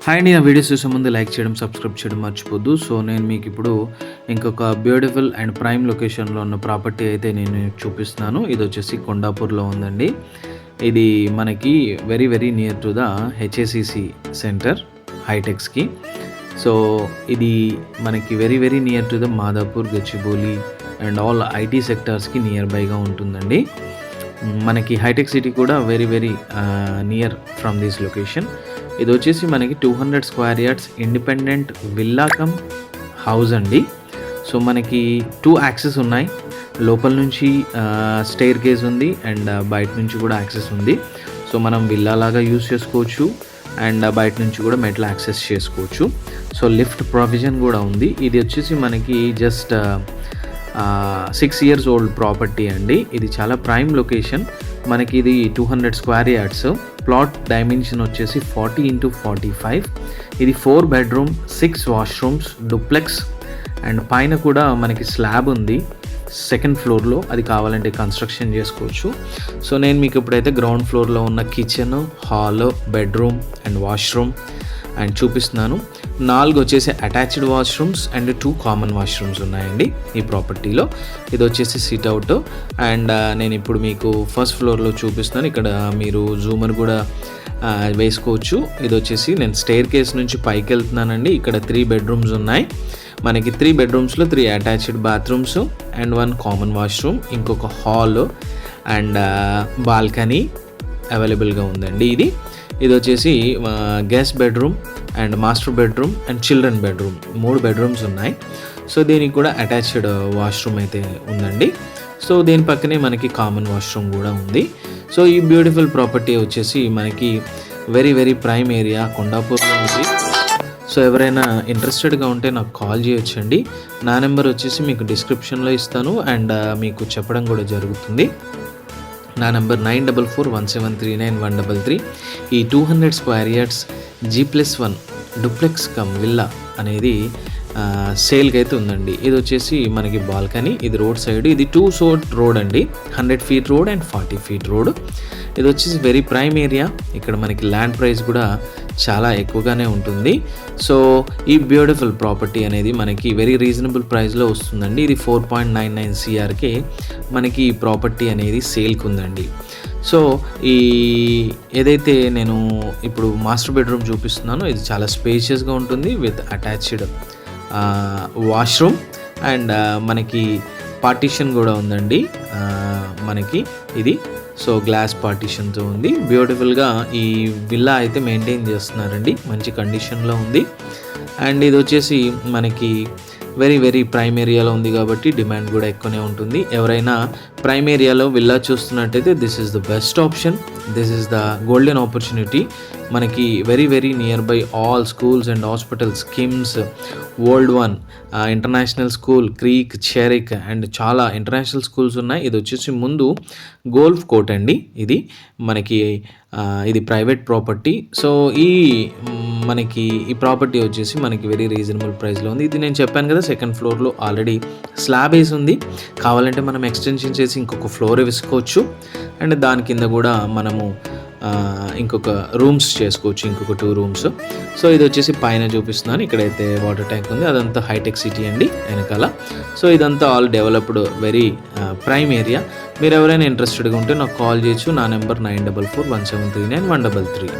Hi అండి. నా videos చూసే ముందు లైక్ చేయడం, సబ్స్క్రైబ్ చేయడం మర్చిపోద్దు. సో నేను మీకు ఇప్పుడు ఇంకొక బ్యూటిఫుల్ అండ్ ప్రైమ్ లొకేషన్లో ఉన్న ప్రాపర్టీ అయితే నేను చూపిస్తున్నాను. ఇది వచ్చేసి కొండాపూర్లో ఉందండి. ఇది మనకి very very near to the HICC centre హైటెక్స్కి. సో ఇది మనకి very very near to the Madapur, Gachibowli and all IT సెక్టార్స్కి నియర్ బైగా ఉంటుందండి. మనకి హైటెక్ సిటీ కూడా very very near from this location. ఇది వచ్చేసి మనకి 200 square yards independent villa cum house అండి. సో మనకి 2 యాక్సెస్ ఉన్నాయి. లోపల నుంచి స్టెయిర్ కేస్ ఉంది అండ్ బయట నుంచి కూడా యాక్సెస్ ఉంది. సో మనం విల్లా లాగా యూస్ చేసుకోవచ్చు అండ్ బయట నుంచి కూడా మెట్ల యాక్సెస్ చేసుకోవచ్చు. సో లిఫ్ట్ ప్రొవిజన్ కూడా ఉంది. ఇది వచ్చేసి మనకి జస్ట్ 6 years ఓల్డ్ ప్రాపర్టీ అండి. ఇది చాలా ప్రైమ్ లొకేషన్. మనకి ఇది 200 స్క్వేర్ యార్డ్స్. ప్లాట్ డైమెన్షన్ వచ్చేసి 40x45. ఇది 4 bedroom 6 washrooms డూప్లెక్స్ అండ్ పైన కూడా మనకి స్లాబ్ ఉంది సెకండ్ ఫ్లోర్లో. అది కావాలంటే కన్స్ట్రక్షన్ చేసుకోవచ్చు. సో నేను మీకు ఇప్పుడైతే గ్రౌండ్ ఫ్లోర్లో ఉన్న kitchen, hall, bedroom and washroom and చూపిస్తున్నాను. 4 వచ్చేసి attached washrooms and 2 common washrooms ఉన్నాయండి ఈ ప్రాపర్టీలో. ఇది వచ్చేసి సిట్అవుట్ అండ్ నేను ఇప్పుడు మీకు ఫస్ట్ ఫ్లోర్లో చూపిస్తున్నాను. ఇక్కడ మీరు జూమర్ కూడా వేసుకోవచ్చు. ఇది వచ్చేసి నేను స్టెయిర్ కేస్ నుంచి పైకి వెళ్తున్నానండి. ఇక్కడ 3 bedrooms ఉన్నాయి. మనకి 3 bedroomsలో 3 attached bathrooms and 1 common washroom, ఇంకొక హాల్ అండ్ బాల్కనీ అవైలబుల్గా ఉందండి. ఇది వచ్చేసి guest bedroom and master bedroom and children bedroom 3 bedrooms ఉన్నాయి. సో దీనికి కూడా అటాచ్డ్ వాష్రూమ్ అయితే ఉందండి. సో దీని పక్కనే మనకి కామన్ వాష్రూమ్ కూడా ఉంది. సో ఈ బ్యూటిఫుల్ ప్రాపర్టీ వచ్చేసి మనకి వెరీ వెరీ ప్రైమ్ ఏరియా కొండాపూర్లో ఉంది. సో ఎవరైనా ఇంట్రెస్టెడ్గా ఉంటే నాకు కాల్ చేయొచ్చండి. నా నెంబర్ వచ్చేసి మీకు డిస్క్రిప్షన్లో ఇస్తాను అండ్ మీకు చెప్పడం కూడా జరుగుతుంది. నా నెంబర్ 9441739133. ఈ 200 square yards G+1 duplex come villa అనేది సేల్కి అయితే ఉందండి. ఇది వచ్చేసి మనకి బాల్కనీ, ఇది రోడ్ సైడ్, ఇది 2 side రోడ్ అండి. 100 feet road and 40 feet road. ఇది వచ్చేసి వెరీ ప్రైమ్ ఏరియా. ఇక్కడ మనకి ల్యాండ్ ప్రైస్ కూడా చాలా ఎక్కువగానే ఉంటుంది. సో ఈ బ్యూటిఫుల్ ప్రాపర్టీ అనేది మనకి వెరీ రీజనబుల్ ప్రైస్లో వస్తుందండి. ఇది 4.99 CRకే మనకి ఈ ప్రాపర్టీ అనేది సేల్కి ఉందండి. సో ఈ ఏదైతే నేను ఇప్పుడు మాస్టర్ బెడ్రూమ్ చూపిస్తున్నానో ఇది చాలా స్పేషియస్గా ఉంటుంది విత్ అటాచ్డ్ వాష్రూమ్ అండ్ మనకి పార్టీషన్ కూడా ఉందండి మనకి ఇది. సో గ్లాస్ పార్టీషన్తో ఉంది. బ్యూటిఫుల్గా ఈ విల్లా అయితే మెయింటైన్ చేస్తున్నారండి. మంచి కండిషన్లో ఉంది అండ్ ఇది వచ్చేసి మనకి వెరీ వెరీ ప్రైమ్ ఏరియాలో ఉంది కాబట్టి డిమాండ్ కూడా ఎక్కువనే ఉంటుంది. ఎవరైనా ప్రైమ్ ఏరియాలో విల్లా చూస్తున్నట్టయితే this is the best option. This is the golden opportunity. మనకి very very near by all schools and hospitals, KIMS, world 1 international school, క్రీక్, చెరిక్ అండ్ చాలా ఇంటర్నేషనల్ స్కూల్స్ ఉన్నాయి. ఇది వచ్చేసి ముందు గోల్ఫ్ కోర్ట్ అండి. ఇది మనకి ఇది ప్రైవేట్ ప్రాపర్టీ. సో మనకి ఈ ప్రాపర్టీ వచ్చేసి మనకి వెరీ రీజనబుల్ ప్రైస్లో ఉంది. ఇది నేను చెప్పాను కదా సెకండ్ ఫ్లోర్లో ఆల్రెడీ స్లాబ్ వేసి ఉంది. కావాలంటే మనం ఎక్స్టెన్షన్ చేసి ఇంకొక ఫ్లోర్ వేసుకోవచ్చు అండ్ దాని కింద కూడా మనము ఇంకొక రూమ్స్ చేసుకోవచ్చు, ఇంకొక 2 rooms. సో ఇది వచ్చేసి పైన చూపిస్తున్నాను. ఇక్కడైతే వాటర్ ట్యాంక్ ఉంది. అదంతా హైటెక్ సిటీ అండి వెనకాల. సో ఇదంతా all developed very prime area. మీరు ఎవరైనా ఇంట్రెస్టెడ్గా ఉంటే నాకు కాల్ చేయొచ్చు. నా నెంబర్ 9441739133.